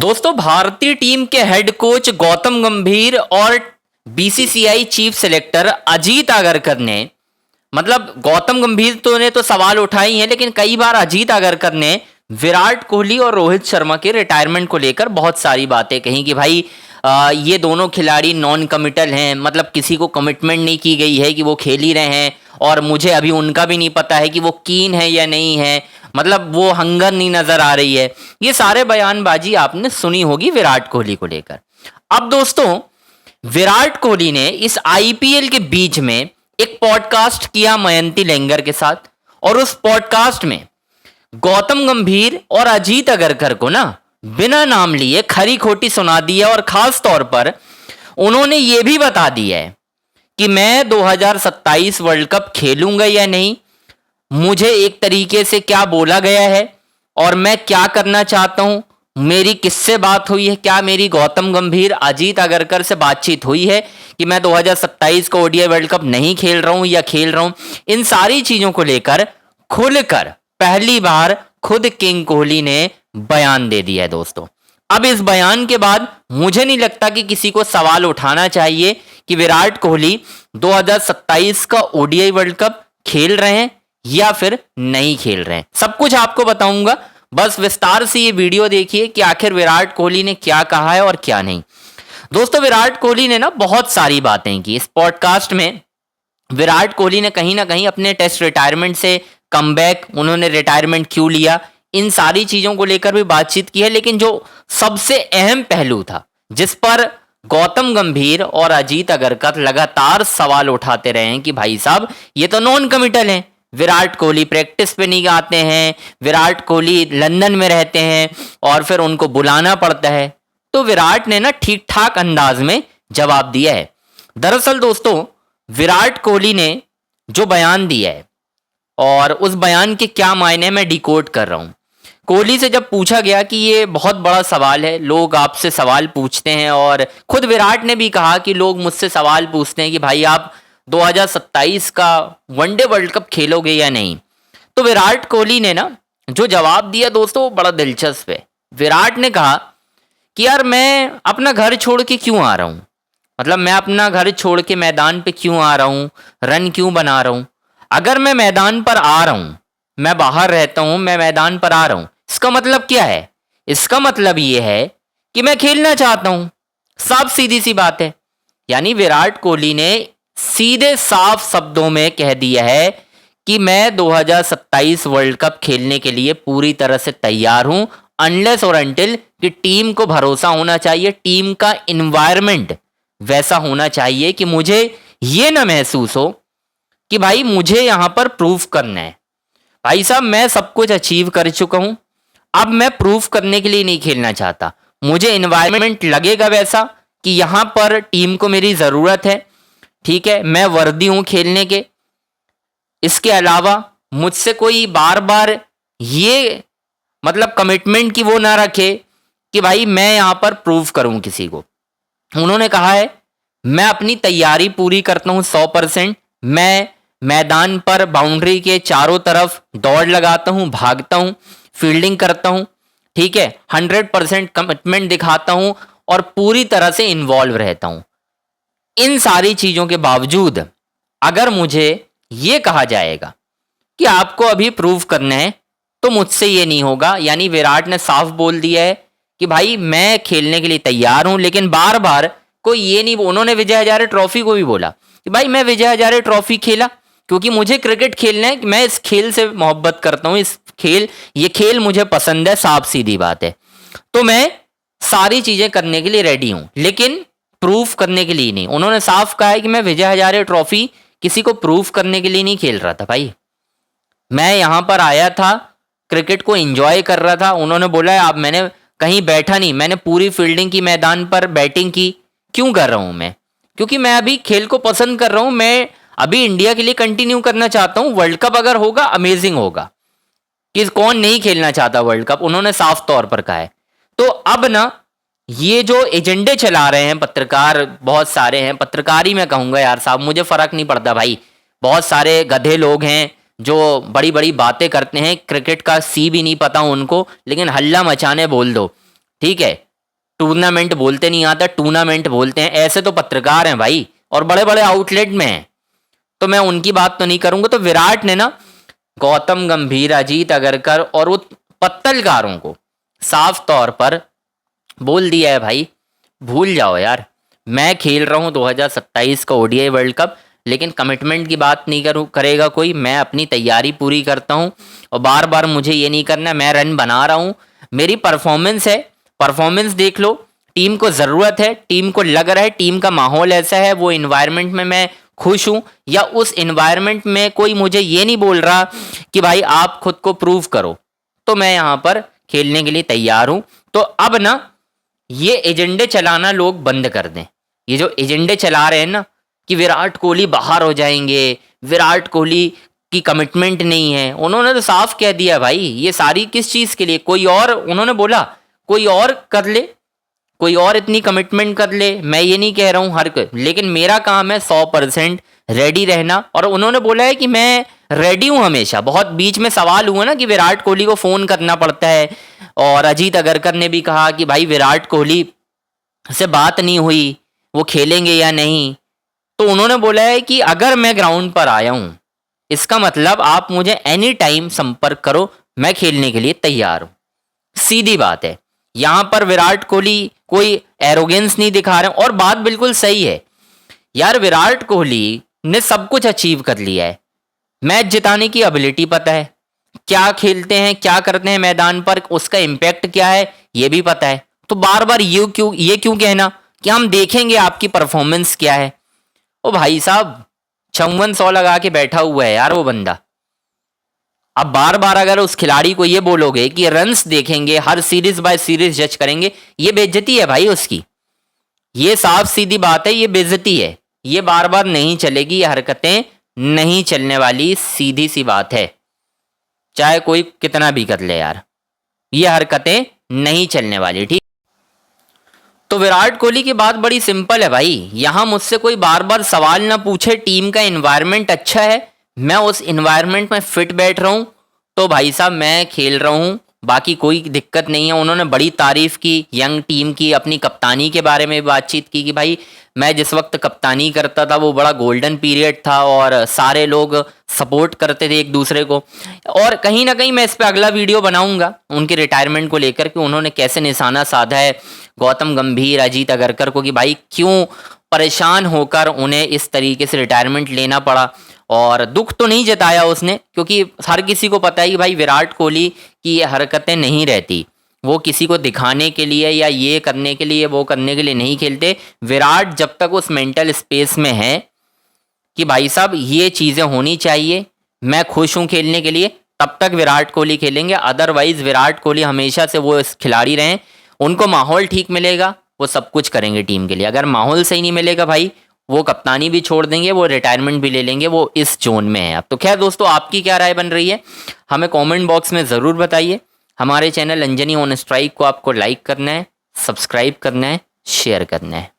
दोस्तों, भारतीय टीम के हेड कोच गौतम गंभीर और BCCI chief selector Ajit Agarkar ने गौतम गंभीर ने तो सवाल उठाए ही हैं, लेकिन कई बार अजीत अगरकर ने विराट कोहली और रोहित शर्मा के रिटायरमेंट को लेकर बहुत सारी बातें कही कि भाई ये दोनों खिलाड़ी नॉन कमिटल हैं, किसी को कमिटमेंट नहीं की गई है कि वो खेल ही रहे हैं, और मुझे अभी उनका भी नहीं पता है कि वो कीन है या नहीं है, वो हंगर नहीं नजर आ रही है। ये सारे बयानबाजी आपने सुनी होगी विराट कोहली को लेकर। अब दोस्तों, विराट कोहली ने इस आईपीएल के बीच में एक पॉडकास्ट किया मयंती लेंगर के साथ, और उस पॉडकास्ट में गौतम गंभीर और अजीत अगरकर को बिना नाम लिए खरी खोटी सुना दी है, और खास तौर पर उन्होंने ये भी बता दिया है कि मैं 2027 वर्ल्ड कप खेलूंगा या नहीं, मुझे एक तरीके से क्या बोला गया है और मैं क्या करना चाहता हूं, मेरी किससे बात हुई है, क्या मेरी गौतम गंभीर अजीत अगरकर से बातचीत हुई है कि मैं 2027 का ओडीआई वर्ल्ड कप नहीं खेल रहा हूं या खेल रहा हूं। इन सारी चीजों को लेकर खुलकर पहली बार खुद किंग कोहली ने बयान दे दिया है दोस्तों। अब इस बयान के बाद मुझे नहीं लगता कि किसी को सवाल उठाना चाहिए कि विराट कोहली 2027 का ओडीआई वर्ल्ड कप खेल रहे हैं या फिर नहीं खेल रहे हैं। सब कुछ आपको बताऊंगा, बस विस्तार से ये वीडियो देखिए कि आखिर विराट कोहली ने क्या कहा है और क्या नहीं। दोस्तों, विराट कोहली ने बहुत सारी बातें की इस पॉडकास्ट में। विराट कोहली ने कहीं ना कहीं अपने टेस्ट रिटायरमेंट से कमबैक, उन्होंने रिटायरमेंट क्यों लिया, इन सारी चीजों को लेकर भी बातचीत की है। लेकिन जो सबसे अहम पहलू था, जिस पर गौतम गंभीर और अजीत अगरकर लगातार सवाल उठाते रहे हैं कि भाई साहब ये तो नॉन कमिटल हैं, विराट कोहली प्रैक्टिस पे नहीं आते हैं, विराट कोहली लंदन में रहते हैं और फिर उनको बुलाना पड़ता है। तो विराट ने ठीक ठाक अंदाज में जवाब दिया है। दरअसल दोस्तों, विराट कोहली ने जो बयान दिया है और उस बयान के क्या मायने मैं डिकोड कर रहा हूं। कोहली से जब पूछा गया कि ये बहुत बड़ा सवाल है, लोग आपसे सवाल पूछते हैं, और खुद विराट ने भी कहा कि लोग मुझसे सवाल पूछते हैं कि भाई आप 2027 का वनडे वर्ल्ड कप खेलोगे या नहीं। तो विराट कोहली ने जो जवाब दिया दोस्तों, वो बड़ा दिलचस्प है। विराट ने कहा कि यार मैं अपना घर छोड़ के क्यों आ रहा हूं, मैं अपना घर छोड़ के मैदान पे क्यों आ रहा हूं, रन क्यों बना रहा हूं। अगर मैं मैदान पर आ रहा हूं, मैं बाहर रहता हूं, मैं मैदान पर आ रहा हूं, इसका मतलब क्या है? इसका मतलब ये है कि मैं खेलना चाहता हूं। साफ सीधी सी बात है। यानी विराट कोहली ने सीधे साफ शब्दों में कह दिया है कि मैं 2027 वर्ल्ड कप खेलने के लिए पूरी तरह से तैयार हूं, अनलेस और अनटिल कि टीम को भरोसा होना चाहिए, टीम का इन्वायरमेंट वैसा होना चाहिए कि मुझे ये ना महसूस हो कि भाई मुझे यहां पर प्रूफ करना है। भाई साहब, मैं सब कुछ अचीव कर चुका हूं, अब मैं प्रूफ करने के लिए नहीं खेलना चाहता। मुझे इन्वायरमेंट लगेगा वैसा कि यहां पर टीम को मेरी जरूरत है, ठीक है, मैं वर्दी हूं खेलने के। इसके अलावा मुझसे कोई बार बार ये कमिटमेंट की वो ना रखे कि भाई मैं यहां पर प्रूव करूं किसी को। उन्होंने कहा है मैं अपनी तैयारी पूरी करता हूं 100%, मैं मैदान पर बाउंड्री के चारों तरफ दौड़ लगाता हूं, भागता हूं, फील्डिंग करता हूं, ठीक है, 100% कमिटमेंट दिखाता हूं और पूरी तरह से इन्वॉल्व रहता हूं। इन सारी चीजों के बावजूद अगर मुझे ये कहा जाएगा कि आपको अभी प्रूव करना है, तो मुझसे ये नहीं होगा। यानी विराट ने साफ बोल दिया है कि भाई मैं खेलने के लिए तैयार हूं, लेकिन बार बार कोई ये नहीं, उन्होंने विजय हजारे ट्रॉफी को भी बोला कि भाई मैं विजय हजारे ट्रॉफी खेला क्योंकि मुझे क्रिकेट खेलना है, मैं इस खेल से मोहब्बत करता हूं, ये खेल मुझे पसंद है, साफ सीधी बात है। तो मैं सारी चीजें करने के लिए रेडी हूं, लेकिन प्रूफ करने के लिए नहीं। उन्होंने साफ कहा है कि मैं विजय हजारे ट्रॉफी किसी को प्रूफ करने के लिए नहीं खेल रहा था। भाई मैं यहां पर आया था, क्रिकेट को एंजॉय कर रहा था। उन्होंने बोला है, अब मैंने कहीं बैठा नहीं, मैंने पूरी फील्डिंग की, मैदान पर बैटिंग की। क्यों कर रहा हूं मैं? क्योंकि मैं अभी खेल को पसंद कर रहा हूं, मैं अभी इंडिया के लिए कंटिन्यू करना चाहता हूं। वर्ल्ड कप अगर होगा अमेजिंग होगा, कि कौन नहीं खेलना चाहता वर्ल्ड कप, उन्होंने साफ तौर पर कहा है। तो अब ये जो एजेंडे चला रहे हैं पत्रकार, बहुत सारे हैं, पत्रकारी मैं कहूंगा यार साहब, मुझे फर्क नहीं पड़ता भाई, बहुत सारे गधे लोग हैं जो बड़ी बड़ी बातें करते हैं, क्रिकेट का सी भी नहीं पता उनको, लेकिन हल्ला मचाने बोल दो, ठीक है। टूर्नामेंट बोलते नहीं आता, टूर्नामेंट बोलते हैं। ऐसे तो पत्रकार हैं भाई और बड़े बड़े आउटलेट में हैं, तो मैं उनकी बात तो नहीं करूंगा। तो विराट ने ना गौतम गंभीर, अजीत अगरकर और वो पत्तलकारों को साफ तौर पर बोल दिया है भाई भूल जाओ यार, मैं खेल रहा हूँ 2027 का ओडीआई वर्ल्ड कप, लेकिन कमिटमेंट की बात नहीं करेगा कोई। मैं अपनी तैयारी पूरी करता हूँ और बार बार मुझे ये नहीं करना, मैं रन बना रहा हूँ, मेरी परफॉर्मेंस है, परफॉर्मेंस देख लो, टीम को ज़रूरत है, टीम को लग रहा है, टीम का माहौल ऐसा है, वो इन्वायरमेंट में मैं खुश हूँ, या उस इन्वायरमेंट में कोई मुझे ये नहीं बोल रहा कि भाई आप खुद को प्रूव करो, तो मैं यहाँ पर खेलने के लिए तैयार हूँ। तो अब ना ये एजेंडे चलाना लोग बंद कर दें। ये जो एजेंडे चला रहे हैं ना कि विराट कोहली बाहर हो जाएंगे, विराट कोहली की कमिटमेंट नहीं है, उन्होंने तो साफ कह दिया भाई ये सारी किस चीज़ के लिए, कोई और, उन्होंने बोला कोई और कर ले, कोई और इतनी कमिटमेंट कर ले, मैं ये नहीं कह रहा हूँ हर कोई, लेकिन मेरा काम है 100% रेडी रहना। और उन्होंने बोला है कि मैं रेडी हूँ हमेशा। बहुत बीच में सवाल हुआ ना कि विराट कोहली को फ़ोन करना पड़ता है, और अजीत अगरकर ने भी कहा कि भाई विराट कोहली से बात नहीं हुई, वो खेलेंगे या नहीं। तो उन्होंने बोला है कि अगर मैं ग्राउंड पर आया हूँ, इसका मतलब आप मुझे एनी टाइम संपर्क करो, मैं खेलने के लिए तैयार हूँ। सीधी बात है, यहाँ पर विराट कोहली कोई एरोगेंस नहीं दिखा रहे हैं, और बात बिल्कुल सही है यार, विराट कोहली ने सब कुछ अचीव कर लिया है, मैच जिताने की एबिलिटी पता है, क्या खेलते हैं, क्या करते हैं मैदान पर, उसका इम्पैक्ट क्या है ये भी पता है। तो बार बार ये क्यों कहना कि हम देखेंगे आपकी परफॉर्मेंस क्या है। ओ भाई साहब 5600 लगा के बैठा हुआ है यार वो बंदा। अब बार बार अगर उस खिलाड़ी को ये बोलोगे कि रन्स देखेंगे, हर सीरीज बाय सीरीज जज करेंगे, ये बेइज्जती है भाई उसकी, ये साफ सीधी बात है, ये बेइज्जती है, ये बार बार नहीं चलेगी, ये हरकतें नहीं चलने वाली, सीधी सी बात है, चाहे कोई कितना भी कर ले यार, ये हरकतें नहीं चलने वाली। ठीक, तो विराट कोहली की बात बड़ी सिंपल है भाई, यहां मुझसे कोई बार बार सवाल ना पूछे, टीम का इन्वायरमेंट अच्छा है, मैं उस इन्वायरमेंट में फिट बैठ रहा हूं, तो भाई साहब मैं खेल रहा हूं, बाकी कोई दिक्कत नहीं है। उन्होंने बड़ी तारीफ की यंग टीम की, अपनी कप्तानी के बारे में बातचीत की कि भाई मैं जिस वक्त कप्तानी करता था वो बड़ा गोल्डन पीरियड था और सारे लोग सपोर्ट करते थे एक दूसरे को। और कहीं ना कहीं मैं इस पर अगला वीडियो बनाऊंगा उनके रिटायरमेंट को लेकर कि उन्होंने कैसे निशाना साधा है गौतम गंभीर, अजीत अगरकर को, कि भाई क्यों परेशान होकर उन्हें इस तरीके से रिटायरमेंट लेना पड़ा। और दुख तो नहीं जताया उसने, क्योंकि हर किसी को पता है कि भाई विराट कोहली की ये हरकतें नहीं रहती, वो किसी को दिखाने के लिए या ये करने के लिए वो करने के लिए नहीं खेलते। विराट जब तक उस मेंटल स्पेस में है कि भाई साहब ये चीज़ें होनी चाहिए, मैं खुश हूँ खेलने के लिए, तब तक विराट कोहली खेलेंगे। अदरवाइज विराट कोहली हमेशा से वो खिलाड़ी रहें, उनको माहौल ठीक मिलेगा वो सब कुछ करेंगे टीम के लिए। अगर माहौल सही नहीं मिलेगा भाई वो कप्तानी भी छोड़ देंगे, वो रिटायरमेंट भी ले लेंगे, वो इस जोन में है अब। तो खैर दोस्तों, आपकी क्या राय बन रही है हमें कमेंट बॉक्स में ज़रूर बताइए। हमारे चैनल अंजनी ऑन स्ट्राइक को आपको लाइक करना है, सब्सक्राइब करना है, शेयर करना है।